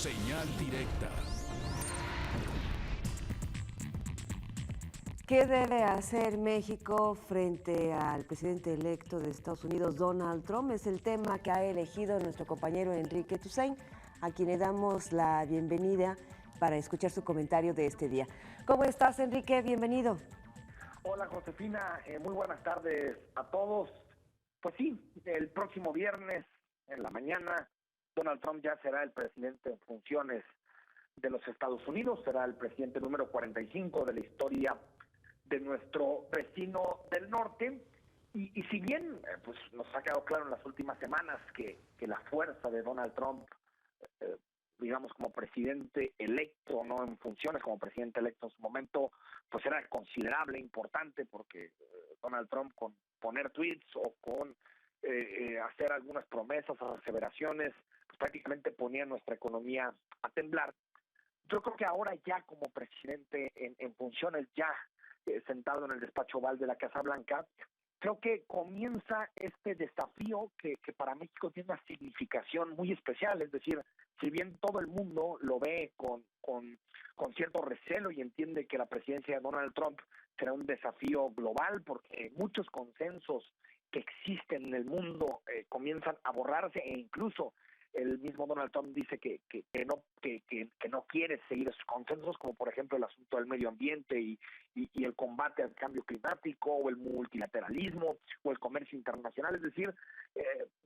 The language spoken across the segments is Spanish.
Señal directa. ¿Qué debe hacer México frente al presidente electo de Estados Unidos, Donald Trump? Es el tema que ha elegido nuestro compañero Enrique Tusain, a quien le damos la bienvenida para escuchar su comentario de este día. ¿Cómo estás, Enrique? Bienvenido. Hola, Josefina. Muy buenas tardes a todos. Pues sí, el próximo viernes en la mañana, Donald Trump ya será el presidente en funciones de los Estados Unidos, será el presidente número 45 de la historia de nuestro vecino del norte. Y si bien pues nos ha quedado claro en las últimas semanas que la fuerza de Donald Trump, digamos como presidente electo, no en funciones, como presidente electo en su momento, pues era considerable, importante, porque Donald Trump con poner tweets o con hacer algunas promesas o aseveraciones, pues prácticamente ponía nuestra economía a temblar. Yo creo que ahora ya como presidente en funciones, ya sentado en el despacho oval de la Casa Blanca, creo que comienza este desafío que para México tiene una significación muy especial. Es decir, si bien todo el mundo lo ve con cierto recelo y entiende que la presidencia de Donald Trump será un desafío global, porque muchos consensos que existen en el mundo comienzan a borrarse, e incluso el mismo Donald Trump dice que no quiere seguir esos consensos, como por ejemplo el asunto del medio ambiente y el combate al cambio climático, o el multilateralismo, o el comercio internacional. Es decir,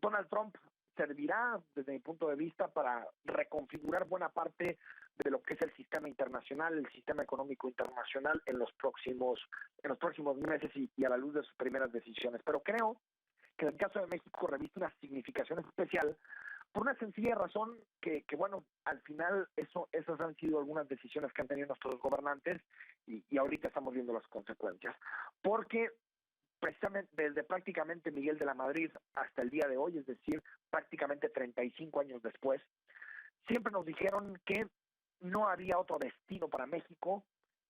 Donald Trump servirá, desde mi punto de vista, para reconfigurar buena parte de lo que es el sistema internacional, el sistema económico internacional en los próximos meses y a la luz de sus primeras decisiones. Pero creo que en el caso de México reviste una significación especial por una sencilla razón que bueno, al final esas han sido algunas decisiones que han tenido nuestros gobernantes y ahorita estamos viendo las consecuencias. Porque precisamente desde prácticamente Miguel de la Madrid hasta el día de hoy, es decir, prácticamente 35 años después, siempre nos dijeron que no había otro destino para México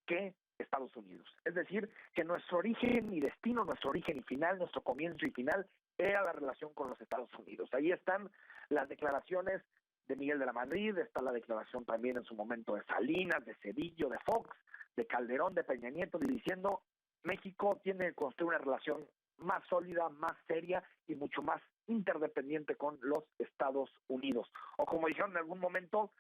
que Estados Unidos. Es decir, que nuestro origen y destino, nuestro origen y final, nuestro comienzo y final, era la relación con los Estados Unidos. Ahí están las declaraciones de Miguel de la Madrid, está la declaración también en su momento de Salinas, de Cedillo, de Fox, de Calderón, de Peña Nieto, diciendo México tiene que construir una relación más sólida, más seria y mucho más interdependiente con los Estados Unidos. O como dijeron en algún momento,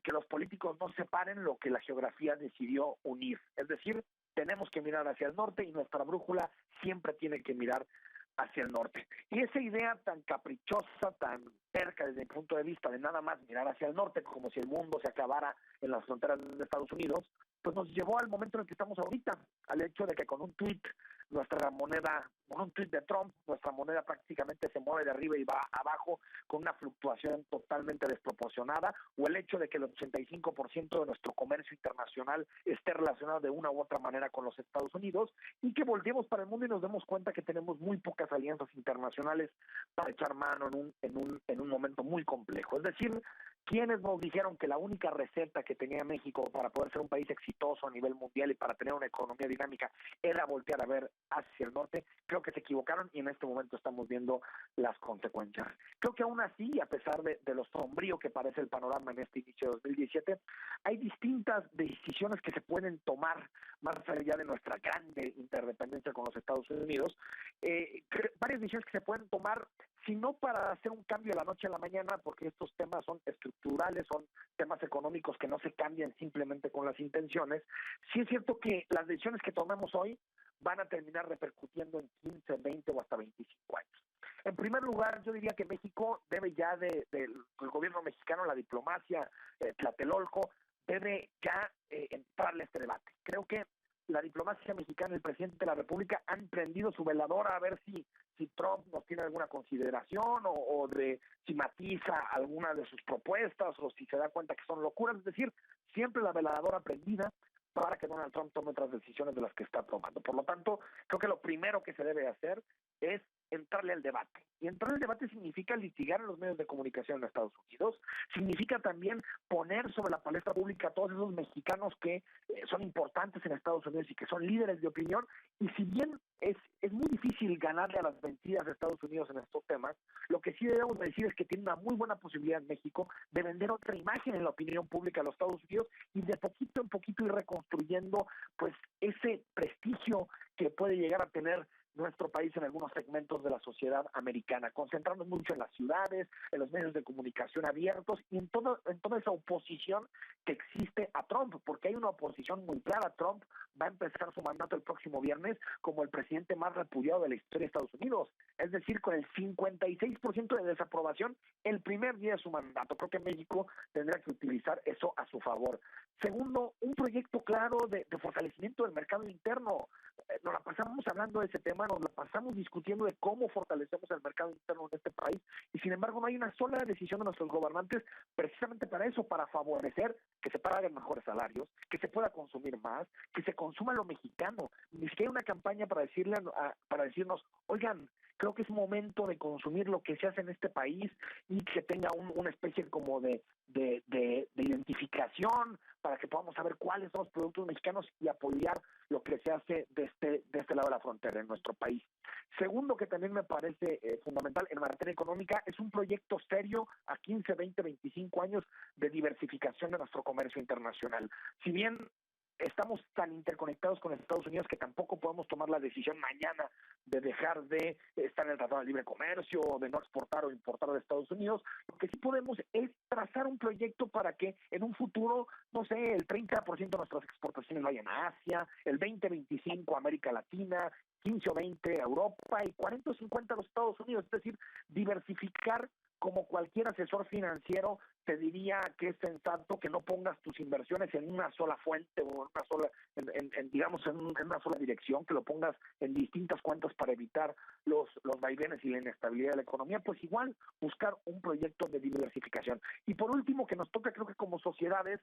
que los políticos no separen lo que la geografía decidió unir. Es decir, tenemos que mirar hacia el norte y nuestra brújula siempre tiene que mirar hacia el norte. Y esa idea tan caprichosa, tan cerca desde mi punto de vista, de nada más mirar hacia el norte como si el mundo se acabara en las fronteras de Estados Unidos, pues nos llevó al momento en el que estamos ahorita, al hecho de que con un tuit nuestra moneda, con un tuit de Trump, nuestra moneda prácticamente se mueve de arriba y va abajo con una fluctuación totalmente desproporcionada, o el hecho de que el 85% de nuestro comercio internacional esté relacionado de una u otra manera con los Estados Unidos, y que volteemos para el mundo y nos demos cuenta que tenemos muy pocas alianzas internacionales para echar mano en un momento muy complejo. Es decir, quienes nos dijeron que la única receta que tenía México para poder ser un país exitoso a nivel mundial y para tener una economía dinámica era voltear a ver hacia el norte, creo que se equivocaron y en este momento estamos viendo las consecuencias. Creo que aún así, a pesar de lo sombrío que parece el panorama en este inicio de 2017, hay distintas decisiones que se pueden tomar más allá de nuestra grande interdependencia con los Estados Unidos, varias decisiones que se pueden tomar, si no para hacer un cambio de la noche a la mañana, porque estos temas son estructurales, son temas económicos que no se cambian simplemente con las intenciones. Sí es cierto que las decisiones que tomemos hoy van a terminar repercutiendo en 15, 20 o hasta 25 años. En primer lugar, yo diría que México debe ya del gobierno mexicano, la diplomacia, Tlatelolco, debe ya entrarle a este debate. Creo que la diplomacia mexicana y el presidente de la República han prendido su veladora a ver si Trump nos tiene alguna consideración o de si matiza alguna de sus propuestas o si se da cuenta que son locuras. Es decir, siempre la veladora prendida para que Donald Trump tome otras decisiones de las que está tomando. Por lo tanto, creo que lo primero que se debe hacer es entrarle al debate. Y entrar al debate significa litigar en los medios de comunicación en Estados Unidos, significa también poner sobre la palestra pública a todos esos mexicanos que son importantes en Estados Unidos y que son líderes de opinión. Y si bien es muy difícil ganarle a las mentiras de Estados Unidos en estos temas, lo que sí debemos decir es que tiene una muy buena posibilidad en México de vender otra imagen en la opinión pública de los Estados Unidos y de poquito en poquito ir reconstruyendo pues ese prestigio que puede llegar a tener nuestro país en algunos segmentos de la sociedad americana, concentrarnos mucho en las ciudades, en los medios de comunicación abiertos y en toda esa oposición que existe a Trump, porque hay una oposición muy clara. Trump va a empezar su mandato el próximo viernes como el presidente más repudiado de la historia de Estados Unidos, es decir, con el 56% de desaprobación el primer día de su mandato. Creo que México tendrá que utilizar eso a su favor. Segundo, un proyecto claro de fortalecimiento del mercado interno. Nos la pasamos hablando de ese tema, nos la pasamos discutiendo de cómo fortalecemos el mercado interno en este país, y sin embargo no hay una sola decisión de nuestros gobernantes precisamente para eso, para favorecer que se paguen mejores salarios, que se pueda consumir más, que se consuma lo mexicano. Ni siquiera hay una campaña para decirnos, oigan, creo que es momento de consumir lo que se hace en este país y que tenga una especie como de identificación para que podamos saber cuáles son los productos mexicanos y apoyar lo que se hace de este lado de la frontera en nuestro país. Segundo, que también me parece fundamental en materia económica, es un proyecto serio a 15, 20, 25 años de diversificación de nuestro comercio internacional. Si bien estamos tan interconectados con Estados Unidos que tampoco podemos tomar la decisión mañana de dejar de estar en el Tratado de Libre Comercio o de no exportar o importar de Estados Unidos. Lo que sí podemos es trazar un proyecto para que en un futuro, no sé, el 30% de nuestras exportaciones vayan a Asia, el 20-25% a América Latina, 15 o 20 a Europa y 40 o 50 a los Estados Unidos. Es decir, diversificar. Como cualquier asesor financiero te diría que es sensato que no pongas tus inversiones en una sola fuente o en una sola, en una sola dirección, que lo pongas en distintas cuentas para evitar los vaivenes y la inestabilidad de la economía. Pues igual buscar un proyecto de diversificación. Y por último, que nos toca, creo que como sociedades,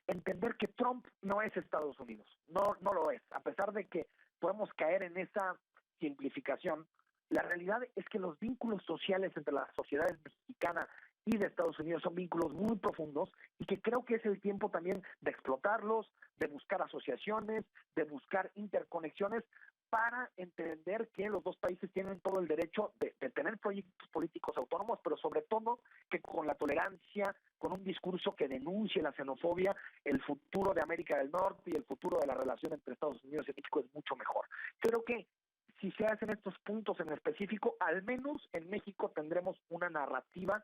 entender que Trump no es Estados Unidos, no lo es, a pesar de que podemos caer en esa simplificación. La realidad es que los vínculos sociales entre las sociedades mexicanas y de Estados Unidos son vínculos muy profundos y que creo que es el tiempo también de explotarlos, de buscar asociaciones, de buscar interconexiones para entender que los dos países tienen todo el derecho de tener proyectos políticos autónomos, pero sobre todo que con la tolerancia, con un discurso que denuncie la xenofobia, el futuro de América del Norte y el futuro de la relación entre Estados Unidos y México es mucho mejor. Creo que si se hacen estos puntos en específico, al menos en México tendremos una narrativa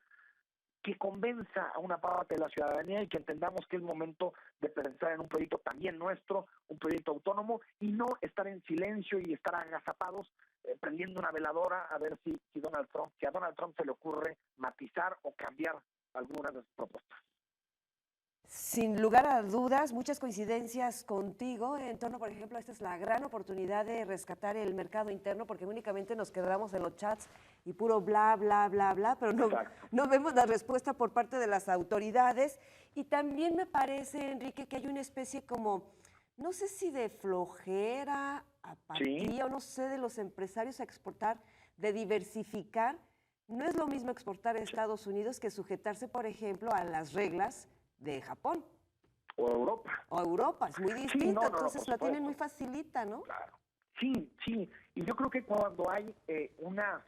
que convenza a una parte de la ciudadanía y que entendamos que es momento de pensar en un proyecto también nuestro, un proyecto autónomo, y no estar en silencio y estar agazapados prendiendo una veladora a ver si a Donald Trump se le ocurre matizar o cambiar algunas de sus propuestas. Sin lugar a dudas, muchas coincidencias contigo en torno, por ejemplo, esta es la gran oportunidad de rescatar el mercado interno, porque únicamente nos quedamos en los chats y puro bla, bla, bla, bla, pero no vemos la respuesta por parte de las autoridades. Y también me parece, Enrique, que hay una especie como, no sé si de flojera, apatía, o no sé, de los empresarios a exportar, de diversificar. No es lo mismo exportar a Estados Unidos que sujetarse, por ejemplo, a las reglas de Japón. O Europa. Es muy distinto, entonces la tienen muy facilita, ¿no? Claro. Sí. Y yo creo que cuando hay una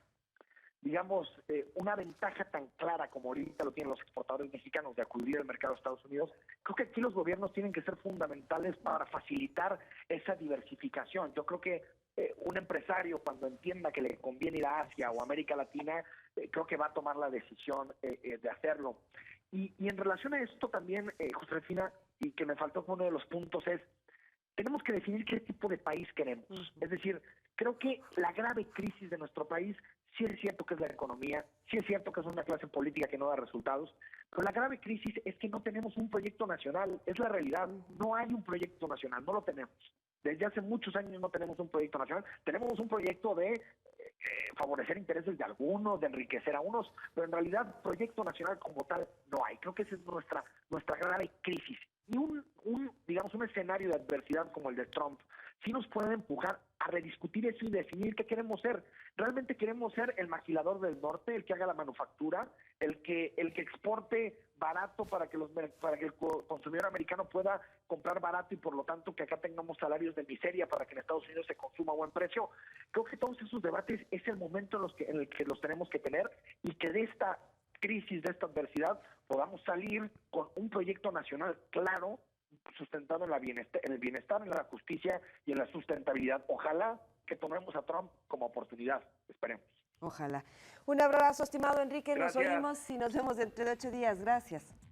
ventaja tan clara como ahorita lo tienen los exportadores mexicanos de acudir al mercado de Estados Unidos, creo que aquí los gobiernos tienen que ser fundamentales para facilitar esa diversificación. Yo creo que un empresario, cuando entienda que le conviene ir a Asia o América Latina, creo que va a tomar la decisión de hacerlo. Y en relación a esto también, Josefina, y que me faltó uno de los puntos, es tenemos que definir qué tipo de país queremos. Es decir, creo que la grave crisis de nuestro país, sí es cierto que es la economía, sí es cierto que es una clase política que no da resultados, pero la grave crisis es que no tenemos un proyecto nacional, es la realidad, no hay un proyecto nacional, no lo tenemos. Desde hace muchos años no tenemos un proyecto nacional, tenemos un proyecto de favorecer intereses de algunos, de enriquecer a unos, pero en realidad proyecto nacional como tal no hay. Creo que esa es nuestra grave crisis. Y un escenario de adversidad como el de Trump sí nos puede empujar a rediscutir eso y definir qué queremos ser. ¿Realmente queremos ser el maquilador del norte, el que haga la manufactura, el que exporte barato para que el consumidor americano pueda comprar barato y por lo tanto que acá tengamos salarios de miseria para que en Estados Unidos se consuma a buen precio? Creo que todos esos debates es el momento en el que los tenemos que tener, y que de esta crisis, de esta adversidad, podamos salir con un proyecto nacional claro, sustentado en el bienestar, en la justicia y en la sustentabilidad. Ojalá que tomemos a Trump como oportunidad. Esperemos. Ojalá. Un abrazo, estimado Enrique. Gracias. Nos oímos y nos vemos dentro de 8 días. Gracias.